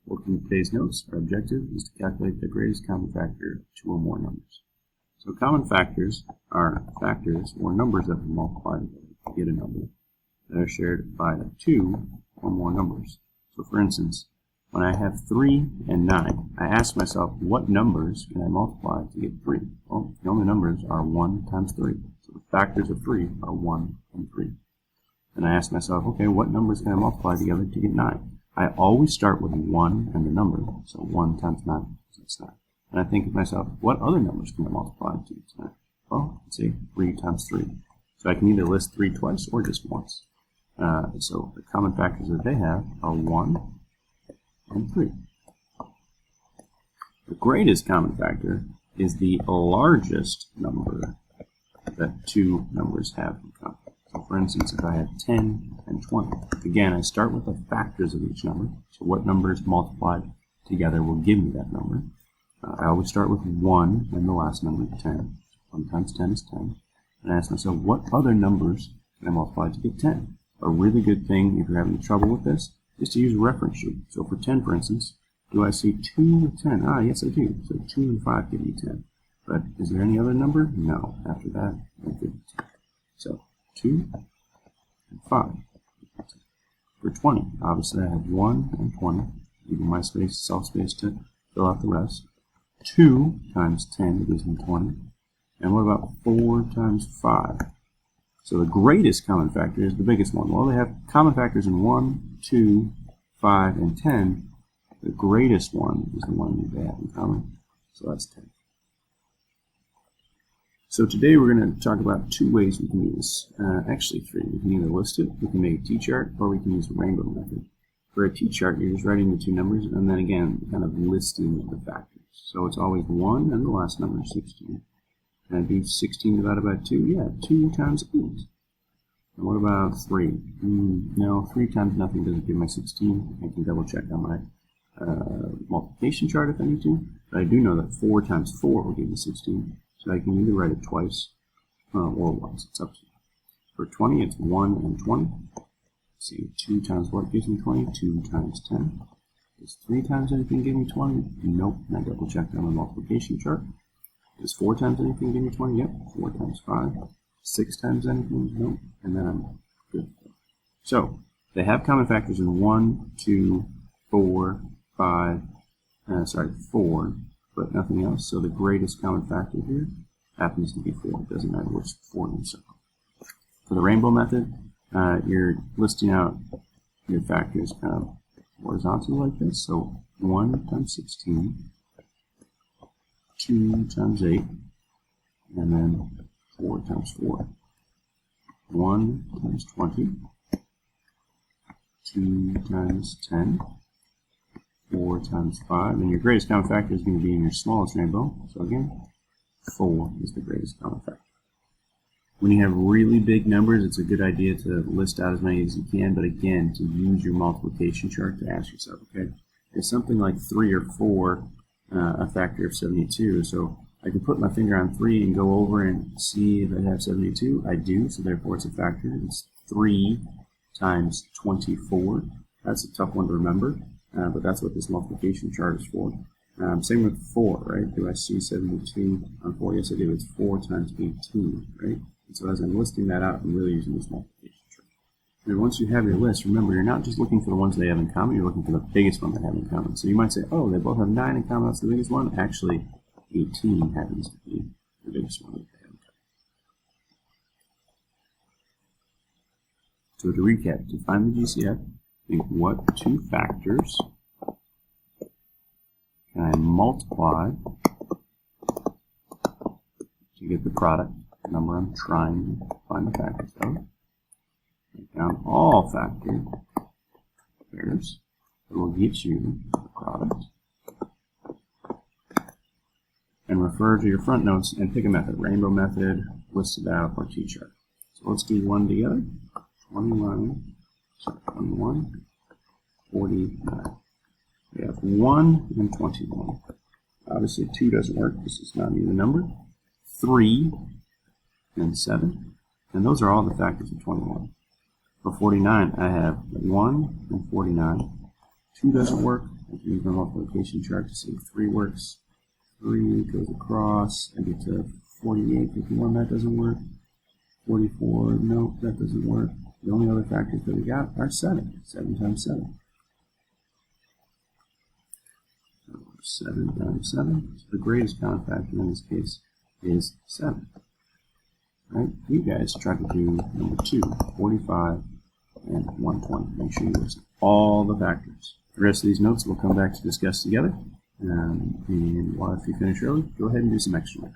Looking at today's notes, our objective is to calculate the greatest common factor of two or more numbers. So common factors are factors or numbers that are multiplied to get a number that are shared by two or more numbers. So for instance, when I have 3 and 9, I ask myself, what numbers can I multiply to get 3? Well, the only numbers are 1 times 3. So the factors of 3 are 1 and 3. And I ask myself, okay, what numbers can I multiply together to get 9? I always start with 1 and the number, so 1 times 9 is 9. And I think to myself, what other numbers can I multiply to get 9? Well, let's say 3 times 3. So I can either list 3 twice or just once. So the common factors that they have are 1 and 3. The greatest common factor is the largest number that two numbers have in common. So for instance, if I have 10 and 20, again, I start with the factors of each number. So what numbers multiplied together will give me that number. I always start with 1 and the last number, 10. 1 times 10 is 10. And I ask myself, what other numbers can I multiply to get 10? A really good thing, if you're having trouble with this, is to use a reference sheet. So for 10, for instance, do I see 2 with 10? Ah, yes, I do. So 2 and 5 give me 10. But is there any other number? No. After that, I give me 10. So 2 and 5. For 20, obviously I have 1 and 20. Leaving my space, self space to fill out the rest. 2 times 10 gives me 20. And what about 4 times 5? So the greatest common factor is the biggest one. Well, they have common factors in 1, 2, 5, and 10. The greatest one is the one that they have in common. So that's 10. So today we're going to talk about two ways we can use this. Actually three. We can either list it, we can make a t-chart, or we can use the rainbow method. For a t-chart, you're just writing the two numbers, and then again, kind of listing the factors. So it's always 1 and the last number, 16. Can I do 16 divided by 2? Yeah, 2 times 8. And what about 3? No, 3 times nothing doesn't give my 16. I can double check on my multiplication chart if I need to. But I do know that 4 times 4 will give me 16. So I can either write it twice or once. It's up to you. For 20, it's 1 and 20. Let's see, 2 times what gives me 20? 2 times 10. Does 3 times anything give me 20? Nope. And I double checked on my multiplication chart. Does 4 times anything give me 20? Yep. 4 times 5. 6 times anything? Nope. And then I'm good. So they have common factors in 1, 2, 4, 5, 4, but nothing else. So the greatest common factor here happens to be 4. It doesn't matter which 4 you circle. For the rainbow method, you're listing out your factors kind of horizontally like this. So 1 times 16. 2 times 8, and then 4 times 4. 1 times 20, 2 times 10, 4 times 5, and your greatest common factor is going to be in your smallest rainbow. So again, 4 is the greatest common factor. When you have really big numbers, it's a good idea to list out as many as you can, but again, to use your multiplication chart to ask yourself, okay, if something like 3 or 4 a factor of 72, so I can put my finger on 3 and go over and see if I have 72. I do, so therefore it's a factor. It's 3 times 24. That's a tough one to remember, but that's what this multiplication chart is for. Same with 4, right? Do I see 72 on 4? Yes, I do. It's 4 times 18, right? And so as I'm listing that out, I'm really using this multiplication chart. And once you have your list, remember, you're not just looking for the ones they have in common, you're looking for the biggest one they have in common. So you might say, oh, they both have 9 in common, that's the biggest one. Actually, 18 happens to be the biggest one that they have in common. So to recap, to find the GCF, think what two factors can I multiply to get the product number I'm trying to find the factors of. Write down all factor pairs that will get you the product. And refer to your front notes and pick a method. Rainbow method, list it out, or t-chart. So let's do one together. 21, 49. We have 1 and 21. Obviously 2 doesn't work. This is not even a number. 3 and 7. And those are all the factors of 21. For 49, I have 1 and 49. 2 doesn't work. I can use my multiplication chart to see if 3 works. 3 goes across, I get to 48, 51, that doesn't work. 44, no, that doesn't work. The only other factors that we got are 7. 7 times 7. 7 times 7. So the greatest common factor in this case is 7. Right? You guys try to do number 2, 45 and 120. Make sure you list all the factors. The rest of these notes we'll come back to discuss together. And if you finish early, go ahead and do some extra work.